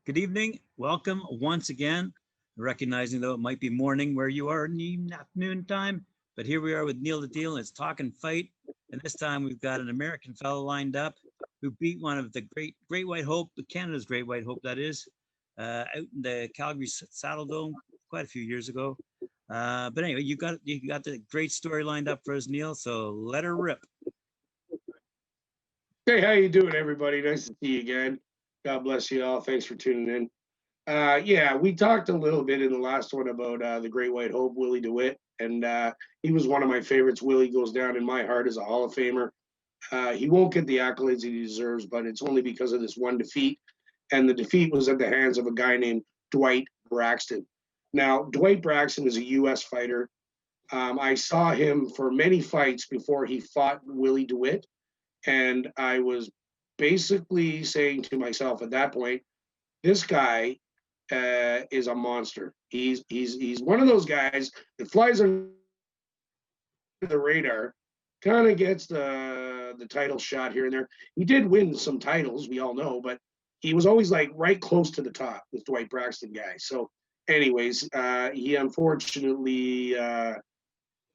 Good evening. Welcome once again. Recognizing though it might be morning where you are in the afternoon time, but here we are with Neil the Deal and it's Talkin' Fight. And this time we've got an American fellow lined up who beat one of the Great White Hope, Canada's Great White Hope, that is, out in the Calgary Saddle Dome quite a few years ago. But anyway, you got the great story lined up for us, Neil. So let her rip. Hey, how you doing, everybody? Nice to see you again. God bless you all. Thanks for tuning in. Yeah, we talked a little bit in the last one about the Great White Hope, Willie DeWitt, and he was one of my favorites. Willie goes down in my heart as a Hall of Famer. He won't get the accolades he deserves, but it's only because of this one defeat, and the defeat was at the hands of a guy named Dwight Braxton. Now, Dwight Braxton is a U.S. fighter. I saw him for many fights before he fought Willie DeWitt. And I was basically saying to myself at that point, this guy is a monster. He's one of those guys that flies under the radar, kind of gets the title shot here and there. He did win some titles, we all know, but he was always like right close to the top, this Dwight Braxton guy. So, anyways, he unfortunately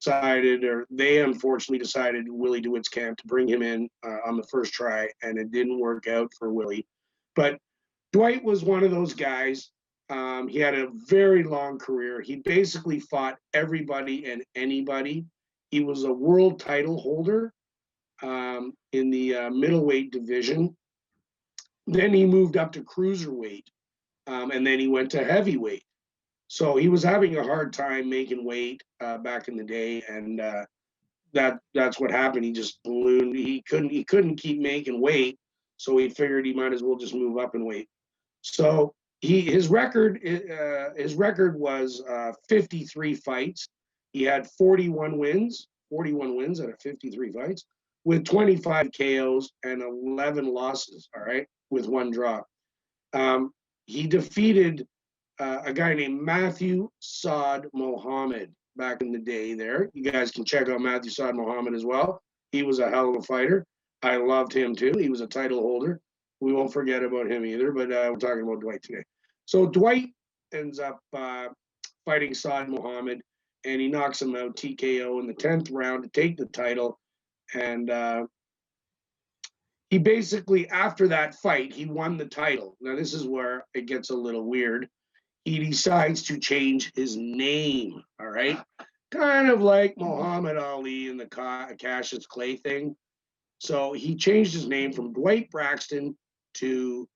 they unfortunately decided, Willie DeWitt's camp, to bring him in on the first try, and it didn't work out for Willie. But Dwight was one of those guys. He had a very long career. He basically fought everybody and anybody. He was a world title holder in the middleweight division. Then he moved up to cruiserweight, and then he went to heavyweight. So he was having a hard time making weight back in the day, and that's what happened. He just ballooned. He couldn't keep making weight, so he figured he might as well just move up in weight. So his record was 53 fights. He had 41 wins out of 53 fights, with 25 KOs and 11 losses. All right, with one draw. He defeated a guy named Matthew Saad Muhammad back in the day there. You guys can check out Matthew Saad Muhammad as well. He was a hell of a fighter. I loved him too. He was a title holder. We won't forget about him either, but we're talking about Dwight today. So Dwight ends up fighting Saad Muhammad, and he knocks him out TKO in the 10th round to take the title. And he basically, after that fight, he won the title. Now, this is where it gets a little weird. He decides to change his name, all right? Kind of like Muhammad Ali and the Cassius Clay thing. So he changed his name from Dwight Braxton to,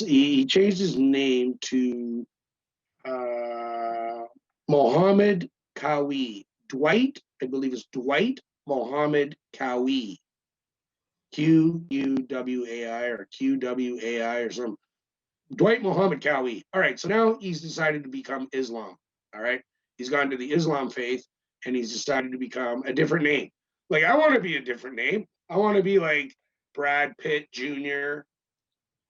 he changed his name to Muhammad Qawi. Dwight, I believe it's Dwight Muhammad Qawi. Quwai or Qwai or something. Dwight Muhammad Qawi. All right, so now he's decided to become Islam. All right, he's gone to the Islam faith, and he's decided to become a different name. Like, I want to be a different name. I want to be like Brad Pitt Jr.,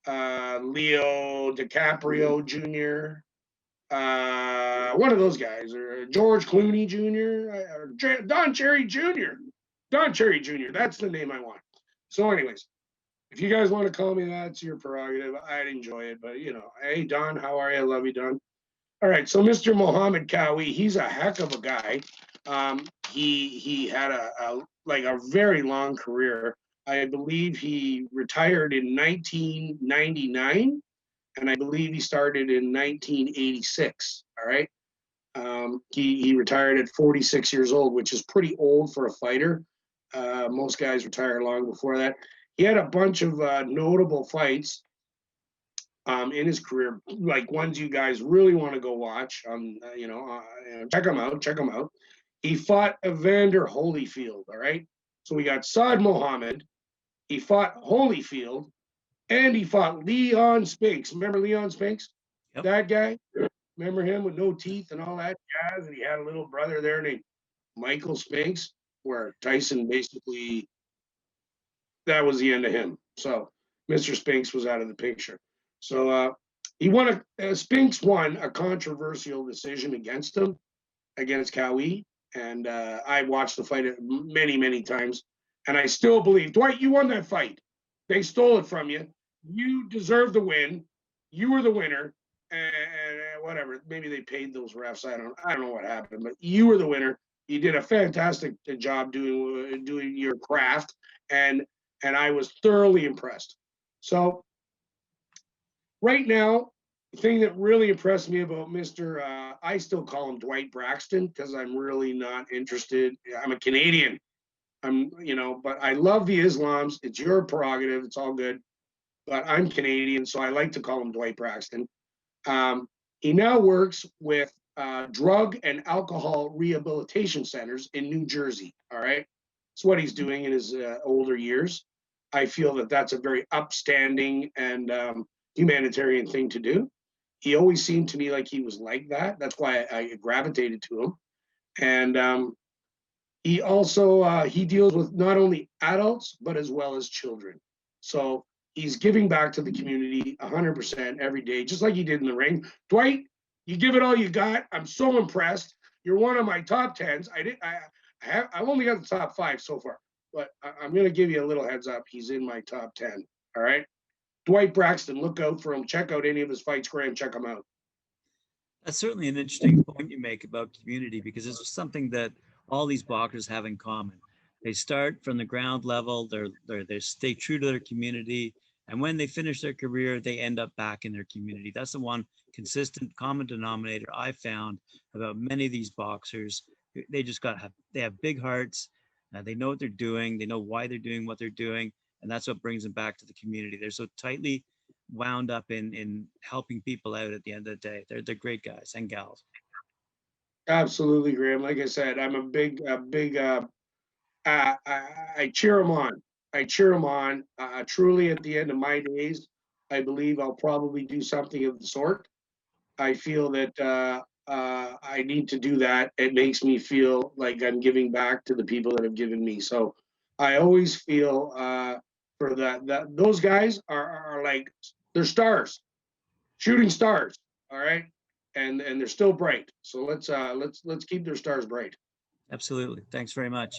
Leo DiCaprio Jr., one of those guys, or George Clooney Jr., or Don Cherry Jr. Don Cherry Jr., that's the name I want. So anyways, if you guys want to call me that, it's your prerogative. I'd enjoy it. But, hey, Don, how are you? I love you, Don. All right, so Mr. Muhammad Qawi, he's a heck of a guy. He had a very long career. I believe he retired in 1999, and I believe he started in 1986, all right? He retired at 46 years old, which is pretty old for a fighter. Most guys retire long before that. He had a bunch of notable fights in his career, like ones you guys really want to go watch. Check them out. He fought Evander Holyfield, all right? So we got Saad Muhammad. He fought Holyfield, and he fought Leon Spinks. Remember Leon Spinks? Yep. That guy? Remember him with no teeth and all that jazz? And he had a little brother there named Michael Spinks, where Tyson basically, that was the end of him. So Mr. Spinks was out of the picture. So Spinks won a controversial decision against Qawi. And I watched the fight many, many times. And I still believe, Dwight, you won that fight. They stole it from you. You deserve the win. You were the winner, and whatever. Maybe they paid those refs. I don't know what happened, but you were the winner. You did a fantastic job doing your craft, and I was thoroughly impressed. So right now, the thing that really impressed me about I still call him Dwight Braxton because I'm really not interested. I'm a Canadian. But I love the Islams. It's your prerogative. It's all good. But I'm Canadian, so I like to call him Dwight Braxton. He now works with drug and alcohol rehabilitation centers in New Jersey. All right. It's what he's doing in his older years. I feel that that's a very upstanding and humanitarian thing to do. He always seemed to me like he was like that. That's why I gravitated to him. And he also he deals with not only adults but as well as children. So he's giving back to the community 100% every day, just like he did in the ring. Dwight, you give it all you got. I'm so impressed. You're one of my top tens. I've only got the top 5 so far, but I'm going to give you a little heads up. He's in my top 10. All right. Dwight Braxton, look out for him. Check out any of his fights, Graham. Check him out. That's certainly an interesting point you make about community, because it's something that all these boxers have in common. They start from the ground level, they stay true to their community, and when they finish their career, they end up back in their community. That's the one consistent common denominator I found about many of these boxers. They just they have big hearts, they know what they're doing, they know why they're doing what they're doing, and that's what brings them back to the community. They're so tightly wound up in helping people out at the end of the day. They're great guys and gals. Absolutely, Graham. Like I said, I'm a big I cheer him on. I cheer him on. Truly, at the end of my days, I believe I'll probably do something of the sort. I feel that I need to do that. It makes me feel like I'm giving back to the people that have given me. So I always feel for that those guys are like they're stars, shooting stars. All right, and they're still bright. So let's keep their stars bright. Absolutely. Thanks very much.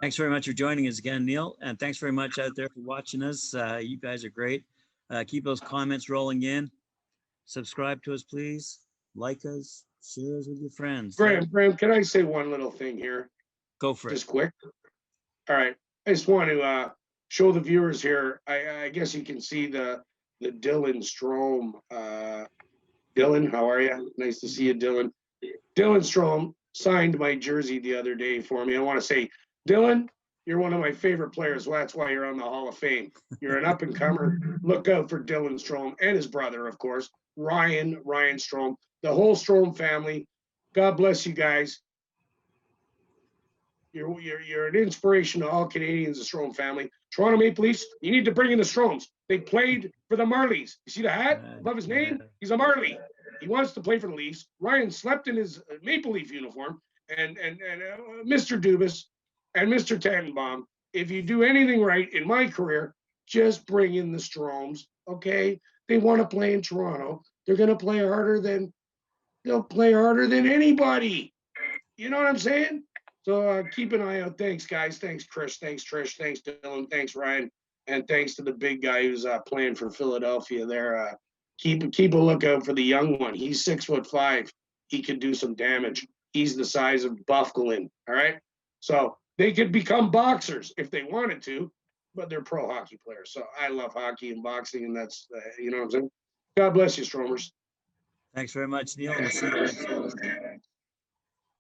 Thanks very much for joining us again, Neil. And thanks very much out there for watching us. You guys are great. Keep those comments rolling in. Subscribe to us, please. Like us. Share us with your friends. Graham, can I say one little thing here? Go for it. Just quick. All right. I just want to show the viewers here. I guess you can see the Dylan Strom. Dylan, how are you? Nice to see you, Dylan. Dylan Strom signed my jersey the other day for me. I want to say, Dylan, you're one of my favorite players. Well, that's why you're on the Hall of Fame. You're an up and comer. Look out for Dylan Strom and his brother, of course, Ryan Strom, the whole Strom family. God bless you guys. You're an inspiration to all Canadians, the Strom family. Toronto Maple Leafs, you need to bring in the Stroms. They played for the Marlies. You see the hat above his name? He's a Marley. He wants to play for the Leafs. Ryan slept in his Maple Leaf uniform. And Mr. Dubas and Mr. Tannenbaum, if you do anything right in my career, just bring in the Stroms, okay? They want to play in Toronto. They're going to play harder than anybody. You know what I'm saying? So keep an eye out. Thanks, guys. Thanks, Chris. Thanks, Trish. Thanks, Dylan. Thanks, Ryan. And thanks to the big guy who's playing for Philadelphia there. Keep a lookout for the young one. He's 6'5". He could do some damage. He's the size of Bufflin. All right. So they could become boxers if they wanted to, but they're pro hockey players. So I love hockey and boxing, and that's you know what I'm saying. God bless you, Stromers. Thanks very much, Neil. We'll see you next time.